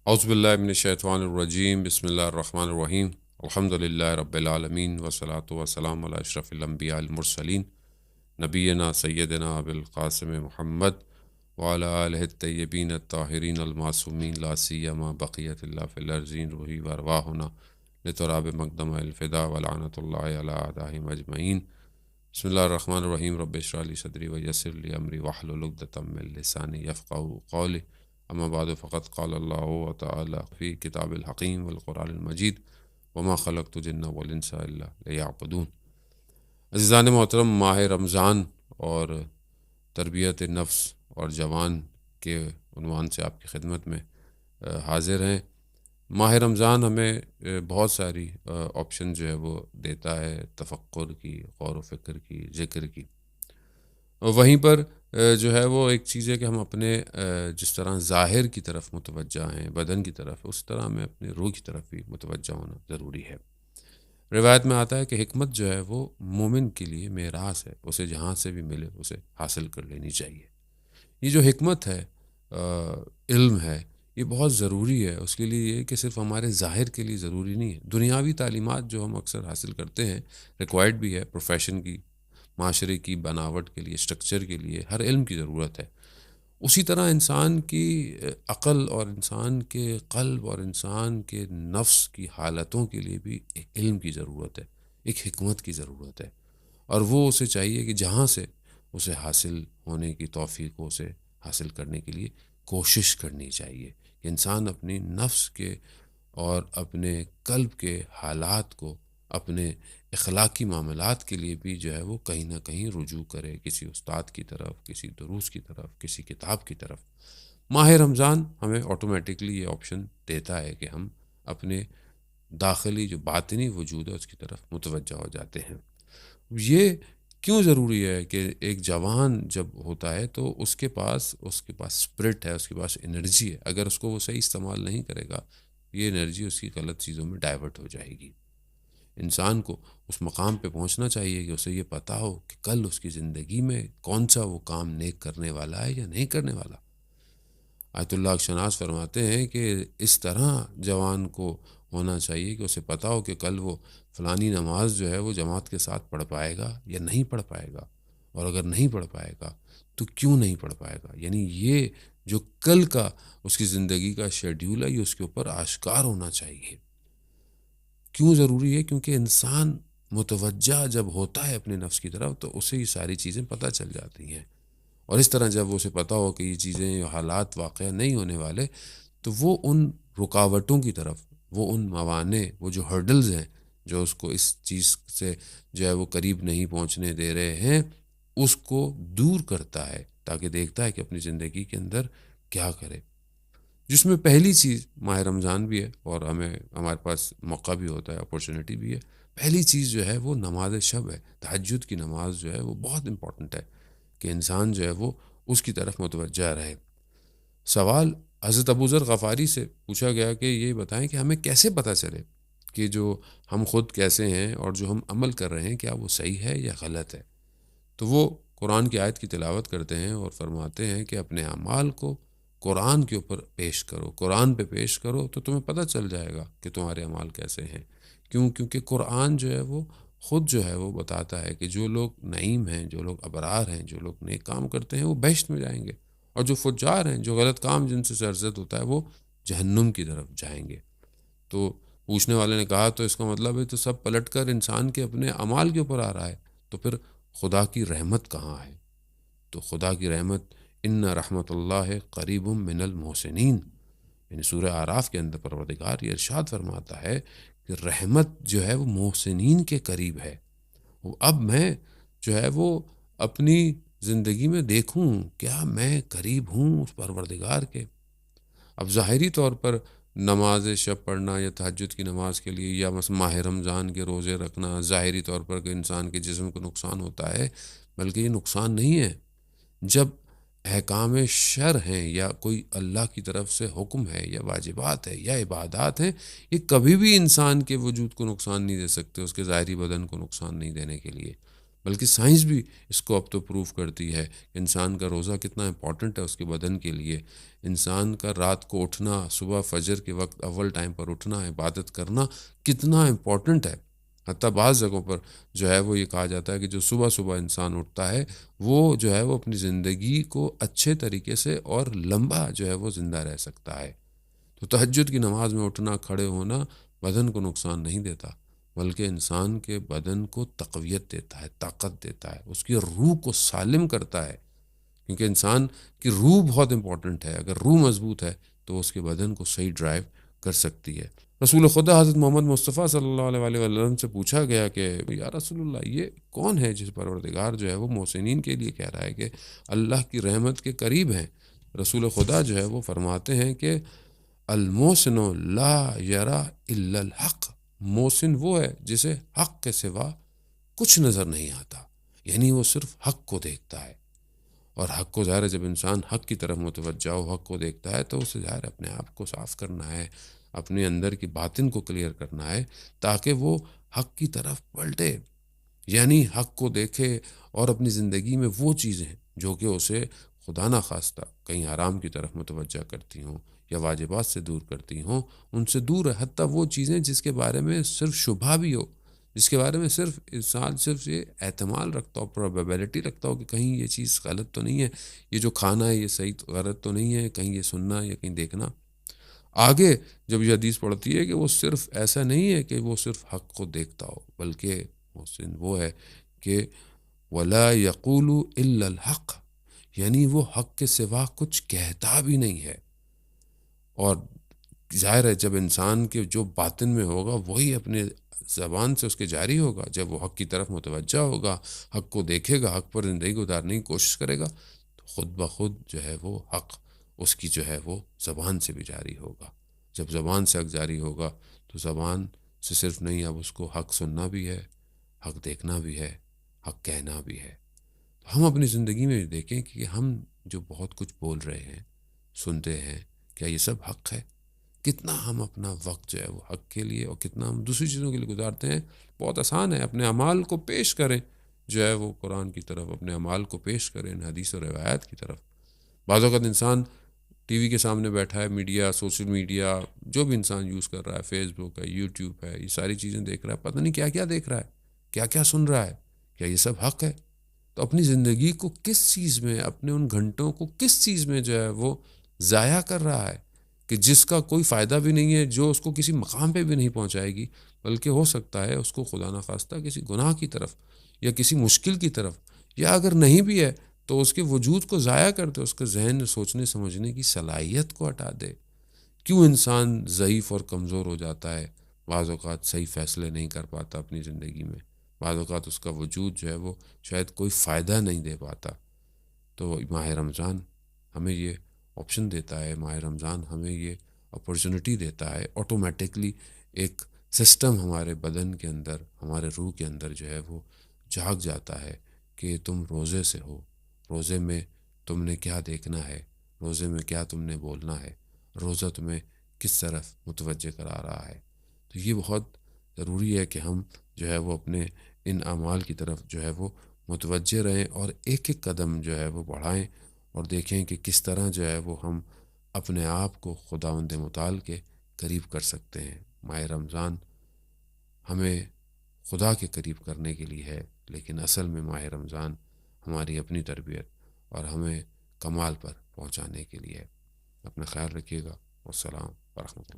اعوذ باللہ من الشیطان الرجیم، بسم اللہ الرحمن الرحیم، الحمد للہ رب العالمین والصلاة والسلام علی اشرف الانبیاء المرسلین نبینا سیدنا ابی القاسم محمد وعلی آلہ الطیبین الطاہرین المعصومین لا سیما بقیت اللہ فی الارضین روحی وارواحنا لتراب مقدم الفدا ولعنت اللہ علی اعدائہم اجمعین۔ بسم اللہ الرحمن الرحیم، رب اشرح لی صدری ویسر لی امری واحلل عقدۃ من لسانی یفقہوا قولی، اما بعد فقد قال اللہ تعالی فی کتاب الحکیم والقرآن المجید وما خلقت الجن والانس الا لیعبدون۔ عزیزان محترم، ماہ رمضان اور تربیت نفس اور جوان کے عنوان سے آپ کی خدمت میں حاضر ہیں۔ ماہ رمضان ہمیں بہت ساری آپشن جو ہے وہ دیتا ہے، تفکر کی، غور و فکر کی، ذکر کی۔ وہیں پر جو ہے وہ ایک چیز ہے کہ ہم اپنے جس طرح ظاہر کی طرف متوجہ ہیں، بدن کی طرف، اس طرح ہمیں اپنے روح کی طرف بھی متوجہ ہونا ضروری ہے۔ روایت میں آتا ہے کہ حکمت جو ہے وہ مومن کے لیے میراث ہے، اسے جہاں سے بھی ملے اسے حاصل کر لینی چاہیے۔ یہ جو حکمت ہے، علم ہے، یہ بہت ضروری ہے۔ اس کے لیے یہ کہ صرف ہمارے ظاہر کے لیے ضروری نہیں ہے۔ دنیاوی تعلیمات جو ہم اکثر حاصل کرتے ہیں ریکوائرڈ بھی ہے، پروفیشن کی، معاشرے کی بناوٹ کے لیے، اسٹرکچر کے لیے ہر علم کی ضرورت ہے۔ اسی طرح انسان کی عقل اور انسان کے قلب اور انسان کے نفس کی حالتوں کے لیے بھی ایک علم کی ضرورت ہے، ایک حکمت کی ضرورت ہے، اور وہ اسے چاہیے کہ جہاں سے اسے حاصل ہونے کی توفیق ہو، اسے حاصل کرنے کے لیے کوشش کرنی چاہیے کہ انسان اپنی نفس کے اور اپنے قلب کے حالات کو، اپنے اخلاقی معاملات کے لیے بھی جو ہے وہ کہیں نہ کہیں رجوع کرے، کسی استاد کی طرف، کسی دروس کی طرف، کسی کتاب کی طرف۔ ماہ رمضان ہمیں آٹومیٹکلی یہ آپشن دیتا ہے کہ ہم اپنے داخلی جو باطنی وجود ہے اس کی طرف متوجہ ہو جاتے ہیں۔ یہ کیوں ضروری ہے کہ ایک جوان جب ہوتا ہے تو اس کے پاس اسپرٹ ہے، اس کے پاس انرجی ہے، اگر اس کو وہ صحیح استعمال نہیں کرے گا، یہ انرجی اس کی غلط چیزوں میں ڈائیورٹ ہو جائے گی۔ انسان کو اس مقام پہ پہنچنا چاہیے کہ اسے یہ پتہ ہو کہ کل اس کی زندگی میں کون سا وہ کام نیک کرنے والا ہے یا نہیں کرنے والا۔ آیت اللہ شناس فرماتے ہیں کہ اس طرح جوان کو ہونا چاہیے کہ اسے پتہ ہو کہ کل وہ فلانی نماز جو ہے وہ جماعت کے ساتھ پڑھ پائے گا یا نہیں پڑھ پائے گا، اور اگر نہیں پڑھ پائے گا تو کیوں نہیں پڑھ پائے گا۔ یعنی یہ جو کل کا اس کی زندگی کا شیڈیول ہے، یہ اس کے اوپر آشکار ہونا چاہیے۔ کیوں ضروری ہے؟ کیونکہ انسان متوجہ جب ہوتا ہے اپنے نفس کی طرف تو اسے یہ ساری چیزیں پتہ چل جاتی ہیں، اور اس طرح جب اسے پتہ ہو کہ یہ چیزیں، یہ حالات واقع نہیں ہونے والے، تو وہ ان رکاوٹوں کی طرف، وہ ان موانع، وہ جو ہرڈلز ہیں جو اس کو اس چیز سے جو ہے وہ قریب نہیں پہنچنے دے رہے ہیں، اس کو دور کرتا ہے، تاکہ دیکھتا ہے کہ اپنی زندگی کے اندر کیا کرے۔ جس میں پہلی چیز ماہ رمضان بھی ہے، اور ہمارے پاس موقع بھی ہوتا ہے، اپورچونٹی بھی ہے۔ پہلی چیز جو ہے وہ نماز شب ہے، تہجد کی نماز جو ہے وہ بہت امپورٹنٹ ہے کہ انسان جو ہے وہ اس کی طرف متوجہ رہے۔ سوال حضرت ابو ذر غفاری سے پوچھا گیا کہ یہ بتائیں کہ ہمیں کیسے پتہ چلے کہ جو ہم خود کیسے ہیں اور جو ہم عمل کر رہے ہیں کیا وہ صحیح ہے یا غلط ہے؟ تو وہ قرآن کی آیت کی تلاوت کرتے ہیں اور فرماتے ہیں کہ اپنے اعمال کو قرآن کے اوپر پیش کرو، قرآن پہ پیش کرو، تو تمہیں پتہ چل جائے گا کہ تمہارے اعمال کیسے ہیں۔ کیونکہ قرآن جو ہے وہ خود جو ہے وہ بتاتا ہے کہ جو لوگ نعیم ہیں، جو لوگ ابرار ہیں، جو لوگ نیک کام کرتے ہیں وہ بہشت میں جائیں گے، اور جو فجار ہیں، جو غلط کام جن سے سرزد ہوتا ہے، وہ جہنم کی طرف جائیں گے۔ تو پوچھنے والے نے کہا تو اس کا مطلب ہے تو سب پلٹ کر انسان کے اپنے اعمال کے اوپر آ رہا ہے، تو پھر خدا کی رحمت کہاں ہے؟ تو خدا کی رحمت، ان رحمت اللہ قریب من المحسنین، یعنی سورہ اعراف کے اندر پروردگار یہ ارشاد فرماتا ہے کہ رحمت جو ہے وہ محسنین کے قریب ہے۔ اب میں جو ہے وہ اپنی زندگی میں دیکھوں کیا میں قریب ہوں اس پروردگار کے۔ اب ظاہری طور پر نماز شب پڑھنا یا تہجد کی نماز کے لیے، یا مثلا ماہ رمضان کے روزے رکھنا، ظاہری طور پر کہ انسان کے جسم کو نقصان ہوتا ہے، بلکہ یہ نقصان نہیں ہے۔ جب احکام شرع ہیں یا کوئی اللہ کی طرف سے حکم ہے یا واجبات ہے یا عبادات ہیں، یہ کبھی بھی انسان کے وجود کو نقصان نہیں دے سکتے، اس کے ظاہری بدن کو نقصان نہیں دینے کے لیے۔ بلکہ سائنس بھی اس کو اب تو پروف کرتی ہے کہ انسان کا روزہ کتنا امپورٹنٹ ہے اس کے بدن کے لیے. انسان کا رات کو اٹھنا، صبح فجر کے وقت اول ٹائم پر اٹھنا، عبادت کرنا کتنا امپورٹنٹ ہے. حتیٰ بعض جگہوں پر جو ہے وہ یہ کہا جاتا ہے کہ جو صبح صبح انسان اٹھتا ہے وہ جو ہے وہ اپنی زندگی کو اچھے طریقے سے اور لمبا جو ہے وہ زندہ رہ سکتا ہے. تو تہجد کی نماز میں اٹھنا، کھڑے ہونا بدن کو نقصان نہیں دیتا، بلکہ انسان کے بدن کو تقویت دیتا ہے، طاقت دیتا ہے، اس کی روح کو سالم کرتا ہے. کیونکہ انسان کی روح بہت امپورٹنٹ ہے. اگر روح مضبوط ہے تو اس کے بدن کو صحیح ڈرائیو کر سکتی ہے. رسول خدا حضرت محمد مصطفیٰ صلی اللہ علیہ وآلہ وسلم سے پوچھا گیا کہ یا رسول اللہ، یہ کون ہے جس پروردگار جو ہے وہ محسنین کے لیے کہہ رہا ہے کہ اللہ کی رحمت کے قریب ہیں؟ رسول خدا جو ہے وہ فرماتے ہیں کہ المحسن لا یرا الا الحق. محسن وہ ہے جسے حق کے سوا کچھ نظر نہیں آتا، یعنی وہ صرف حق کو دیکھتا ہے. اور حق کو ظاہر ہے جب انسان حق کی طرف متوجہ ہو، حق کو دیکھتا ہے تو اسے ظاہر اپنے آپ کو صاف کرنا ہے، اپنے اندر کی باطن کو کلیئر کرنا ہے تاکہ وہ حق کی طرف پلٹے. یعنی حق کو دیکھے اور اپنی زندگی میں وہ چیزیں جو کہ اسے خدا نہ خواستہ کہیں حرام کی طرف متوجہ کرتی ہوں یا واجبات سے دور کرتی ہوں، ان سے دور ہے. حتیٰ وہ چیزیں جس کے بارے میں صرف شبہ بھی ہو، جس کے بارے میں صرف انسان صرف یہ احتمال رکھتا ہو، پروبیبلٹی رکھتا ہو کہ کہیں یہ چیز غلط تو نہیں ہے، یہ جو کھانا ہے یہ صحیح غلط تو نہیں ہے، کہیں یہ سننا یا کہیں دیکھنا. آگے جب یہ حدیث پڑھتی ہے کہ وہ صرف ایسا نہیں ہے کہ وہ صرف حق کو دیکھتا ہو، بلکہ محسن وہ ہے کہ ولا یقول الا الحق، یعنی وہ حق کے سوا کچھ کہتا بھی نہیں ہے. اور ظاہر ہے جب انسان کے جو باطن میں ہوگا وہی اپنے زبان سے اس کے جاری ہوگا. جب وہ حق کی طرف متوجہ ہوگا، حق کو دیکھے گا، حق پر زندگی گزارنے کی کوشش کرے گا، تو خود بخود جو ہے وہ حق اس کی جو ہے وہ زبان سے بھی جاری ہوگا. جب زبان سے حق جاری ہوگا تو زبان سے صرف نہیں، اب اس کو حق سننا بھی ہے، حق دیکھنا بھی ہے، حق کہنا بھی ہے. تو ہم اپنی زندگی میں دیکھیں کہ ہم جو بہت کچھ بول رہے ہیں، سنتے ہیں، کیا یہ سب حق ہے؟ کتنا ہم اپنا وقت جو ہے وہ حق کے لیے اور کتنا ہم دوسری چیزوں کے لیے گزارتے ہیں؟ بہت آسان ہے، اپنے اعمال کو پیش کریں جو ہے وہ قرآن کی طرف، اپنے اعمال کو پیش کریں حدیث و روایات کی طرف. بعض اوقات انسان ٹی وی کے سامنے بیٹھا ہے، میڈیا، سوشل میڈیا جو بھی انسان یوز کر رہا ہے، فیس بک ہے، یوٹیوب ہے، یہ ساری چیزیں دیکھ رہا ہے، پتہ نہیں کیا کیا دیکھ رہا ہے، کیا کیا سن رہا ہے. کیا یہ سب حق ہے؟ تو اپنی زندگی کو کس چیز میں، اپنے ان گھنٹوں کو کس چیز میں جو ہے وہ ضائع کر رہا ہے کہ جس کا کوئی فائدہ بھی نہیں ہے، جو اس کو کسی مقام پہ بھی نہیں پہنچائے گی، بلکہ ہو سکتا ہے اس کو خدا نخواستہ کسی گناہ کی طرف یا کسی مشکل کی طرف، یا اگر نہیں بھی ہے تو اس کے وجود کو ضائع کر دے، اس کے ذہن میں سوچنے سمجھنے کی صلاحیت کو ہٹا دے. کیوں انسان ضعیف اور کمزور ہو جاتا ہے؟ بعض اوقات صحیح فیصلے نہیں کر پاتا اپنی زندگی میں، بعض اوقات اس کا وجود جو ہے وہ شاید کوئی فائدہ نہیں دے پاتا. تو ماہ رمضان ہمیں یہ آپشن دیتا ہے، ماہ رمضان ہمیں یہ اپرچونٹی دیتا ہے. آٹومیٹکلی ایک سسٹم ہمارے بدن کے اندر، ہمارے روح کے اندر جو ہے وہ جاگ جاتا ہے کہ تم روزے سے ہو، روزے میں تم نے کیا دیکھنا ہے، روزے میں کیا تم نے بولنا ہے، روزہ تمہیں کس طرف متوجہ کرا رہا ہے. تو یہ بہت ضروری ہے کہ ہم جو ہے وہ اپنے ان اعمال کی طرف جو ہے وہ متوجہ رہیں اور ایک ایک قدم جو ہے وہ بڑھائیں اور دیکھیں کہ کس طرح جو ہے وہ ہم اپنے آپ کو خداوند متعال کے قریب کر سکتے ہیں. ماہ رمضان ہمیں خدا کے قریب کرنے کے لیے ہے، لیکن اصل میں ماہ رمضان ہماری اپنی تربیت اور ہمیں کمال پر پہنچانے کے لیے ہے. اپنا خیال رکھیے گا. والسلام ورحمۃ اللہ.